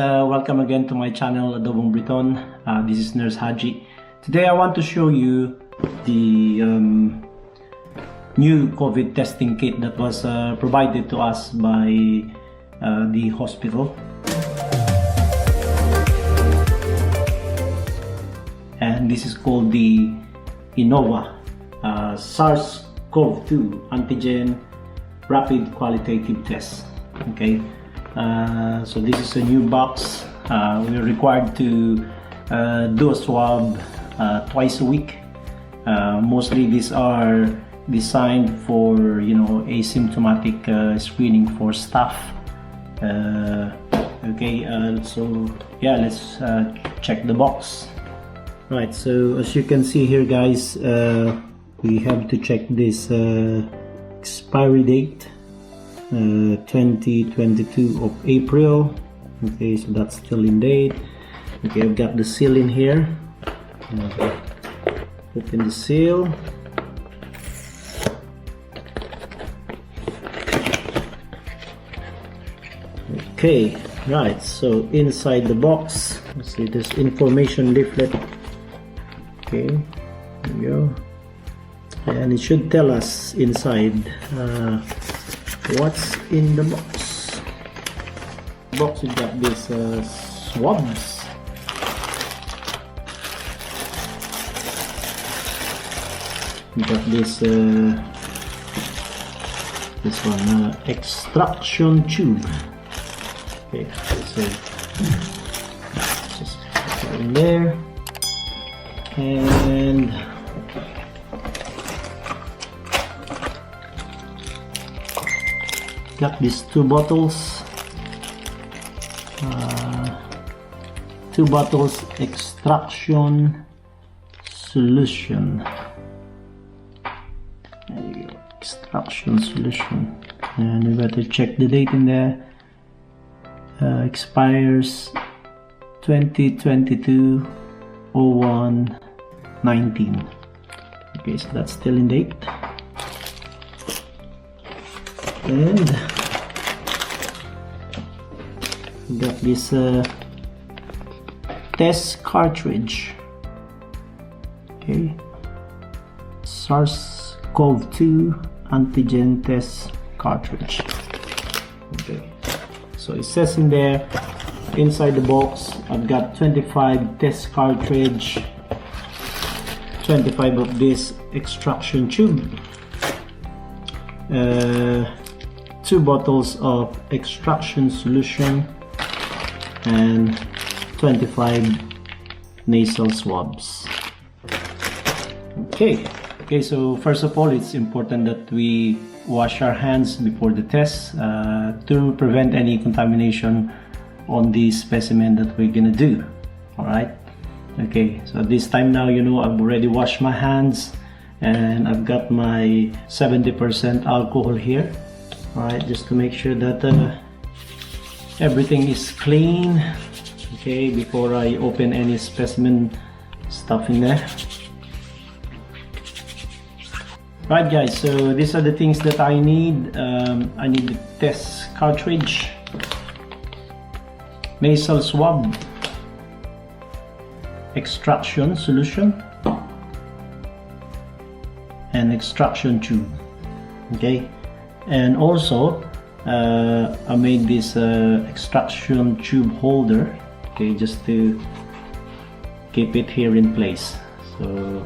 Welcome again to my channel Adobong Briton. This is Nurse Haji. Today I want to show you the new COVID testing kit that was provided to us by the hospital. And this is called the Innova SARS-CoV-2 antigen rapid qualitative test. Okay. So this is a new box. We're required to do a swab twice a week. Mostly these are designed for asymptomatic screening for staff. Okay, so yeah, let's check the box. Right, so as you can see here, guys, we have to check this expiry date. 2022 of April. Okay, so that's still in date. Okay, I've got the seal in here. Open the seal. Okay, right, so inside the box, let's see, this information leaflet. Okay, there we go. And it should tell us inside what's in the box. We got these swabs. We got this one, extraction tube. Okay, so just put it in there, and got these two bottles extraction solution. There you go, extraction solution. And we better check the date in there. Expires 2022/01/19. Okay, so that's still in date. And we got this test cartridge. Okay, SARS-CoV-2 antigen test cartridge. Okay, so it says in there, inside the box, I've got 25 test cartridge, 25 of this extraction tube, 2 bottles of extraction solution, and 25 nasal swabs. Okay, so first of all, it's important that we wash our hands before the test to prevent any contamination on the specimen that we're gonna do. Alright, okay, so this time now, I've already washed my hands, and I've got my 70% alcohol here. Alright, just to make sure that everything is clean. Okay, before I open any specimen stuff in there. Right, guys, so these are the things that I need. I need the test cartridge, nasal swab, extraction solution, and extraction tube. Okay, and also I made this extraction tube holder. Okay, just to keep it here in place. So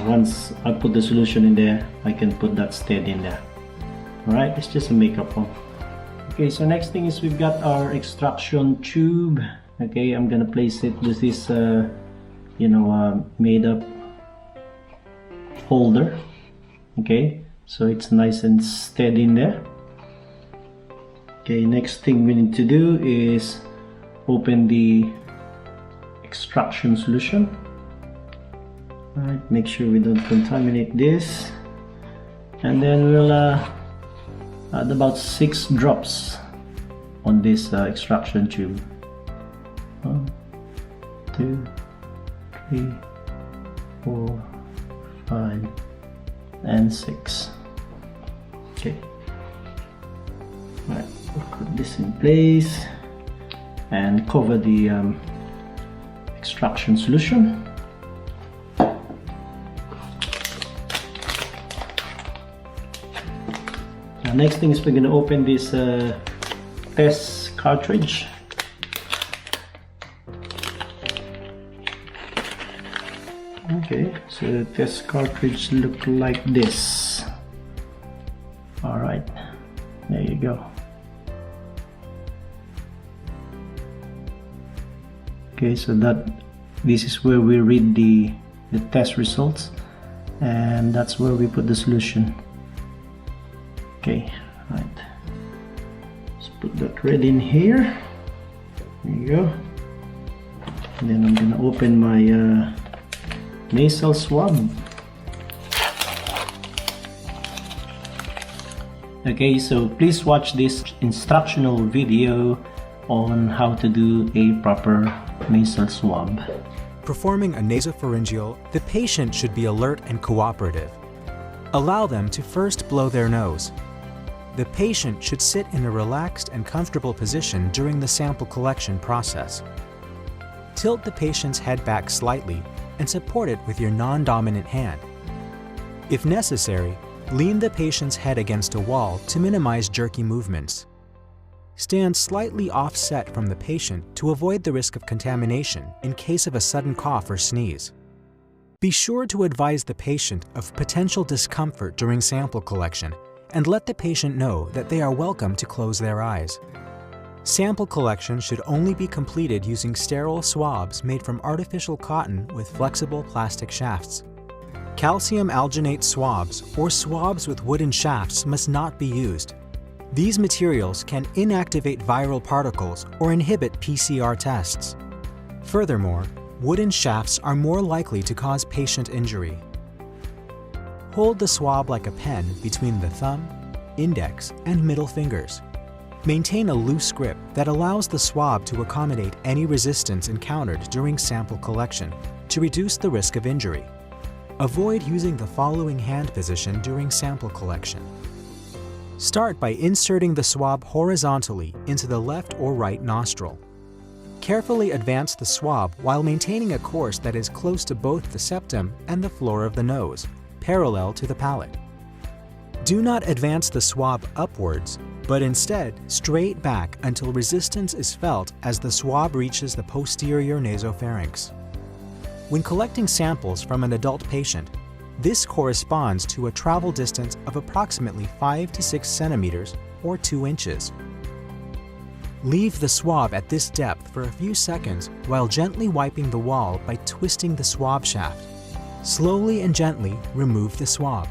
once I put the solution in there, I can put that steady in there. Alright, it's just a makeup one. Okay, so next thing is we've got our extraction tube. Okay, I'm gonna place it with this made up holder. Okay, so it's nice and steady in there. Okay, next thing we need to do is open the extraction solution. Alright, make sure we don't contaminate this, and then we'll add about 6 drops on this extraction tube. 1, 2, 3, 4, 5, and 6. Okay. Alright, we'll put this in place. and cover the extraction solution. Now, next thing is we're going to open this test cartridge. Okay, so the test cartridge look like this. Alright, there you go. Okay, so this is where we read the test results, and that's where we put the solution. Okay, right. Let's put that red in here. There you go. And then I'm gonna open my nasal swab. Okay, so please watch this instructional video on how to do a proper nasal swab. Performing a nasopharyngeal, the patient should be alert and cooperative. Allow them to first blow their nose. The patient should sit in a relaxed and comfortable position during the sample collection process. Tilt the patient's head back slightly and support it with your non-dominant hand. If necessary, lean the patient's head against a wall to minimize jerky movements. Stand slightly offset from the patient to avoid the risk of contamination in case of a sudden cough or sneeze. Be sure to advise the patient of potential discomfort during sample collection and let the patient know that they are welcome to close their eyes. Sample collection should only be completed using sterile swabs made from artificial cotton with flexible plastic shafts. Calcium alginate swabs or swabs with wooden shafts must not be used. These materials can inactivate viral particles or inhibit PCR tests. Furthermore, wooden shafts are more likely to cause patient injury. Hold the swab like a pen between the thumb, index, and middle fingers. Maintain a loose grip that allows the swab to accommodate any resistance encountered during sample collection to reduce the risk of injury. Avoid using the following hand position during sample collection. Start by inserting the swab horizontally into the left or right nostril. Carefully advance the swab while maintaining a course that is close to both the septum and the floor of the nose, parallel to the palate. Do not advance the swab upwards, but instead straight back until resistance is felt as the swab reaches the posterior nasopharynx. When collecting samples from an adult patient, this corresponds to a travel distance of approximately 5 to 6 centimeters or 2 inches. Leave the swab at this depth for a few seconds while gently wiping the wall by twisting the swab shaft. Slowly and gently remove the swab.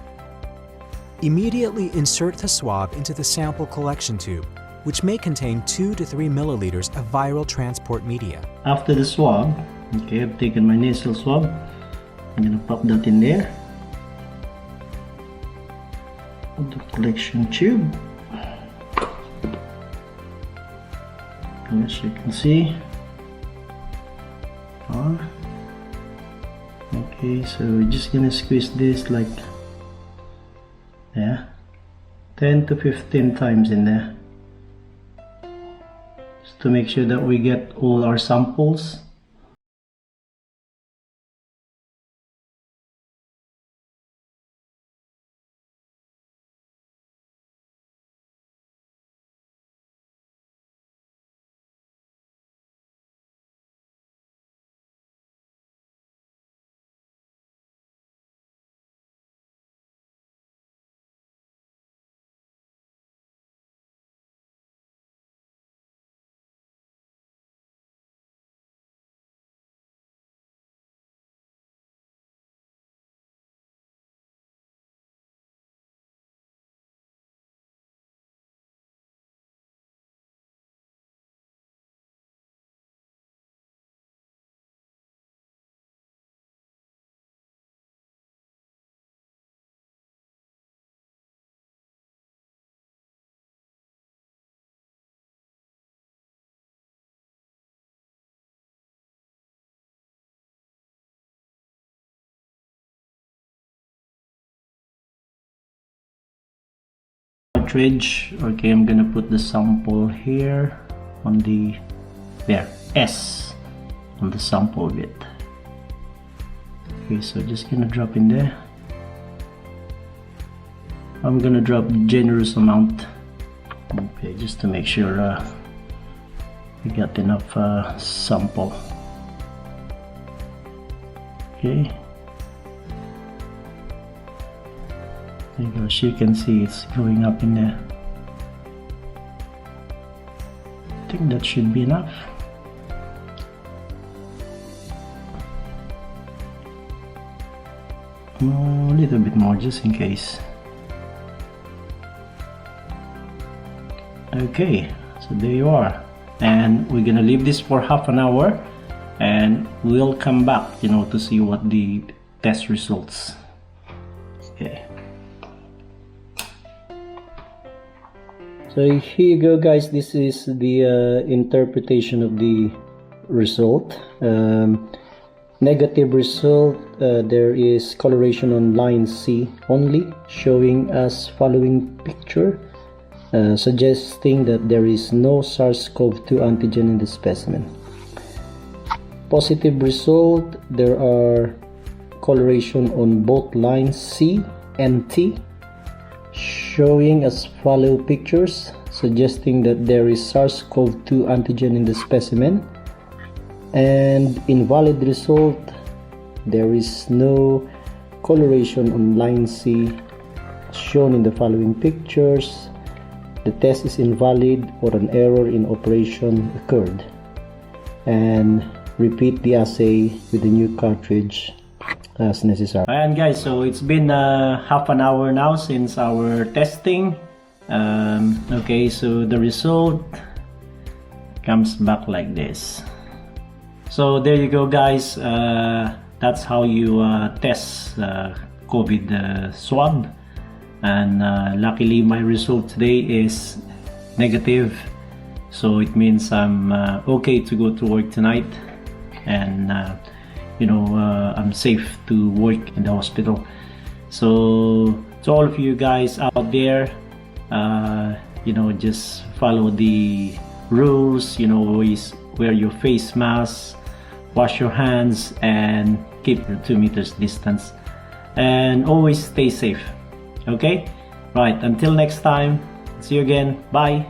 Immediately insert the swab into the sample collection tube, which may contain 2 to 3 milliliters of viral transport media. After the swab, okay, I've taken my nasal swab. I'm gonna pop that in there. The collection tube. And as you can see, okay, so we're just gonna squeeze this like 10 to 15 times in there, just to make sure that we get all our samples. Cartridge. Okay, I'm gonna put the sample here on the there, S on the sample bit. Okay, so just gonna drop in there. I'm gonna drop generous amount, okay, just to make sure we got enough sample. Okay, there you go. As you can see, it's going up in there. I think that should be enough. A little bit more just in case. Okay, so there you are, and we're gonna leave this for half an hour and we'll come back, you know, to see what the test results. Okay, so here you go, guys. This is the interpretation of the result. Negative result, there is coloration on line C only, showing as following picture, suggesting that there is no SARS-CoV-2 antigen in the specimen. Positive result, there are coloration on both lines C and T, showing as follow pictures, suggesting that there is SARS-CoV-2 antigen in the specimen. And invalid result, there is no coloration on line C, shown in the following pictures. The test is invalid or an error in operation occurred. And repeat the assay with the new cartridge as necessary. And guys, so it's been half an hour now since our testing. Okay, so the result comes back like this. So there you go, guys. That's how you test COVID swab. And luckily my result today is negative, so it means I'm okay to go to work tonight, and you know, I'm safe to work in the hospital. So to all of you guys out there, you know, just follow the rules, you know, always wear your face mask, wash your hands, and keep your 2 meters distance, and always stay safe. Okay, right, until next time, see you again, bye.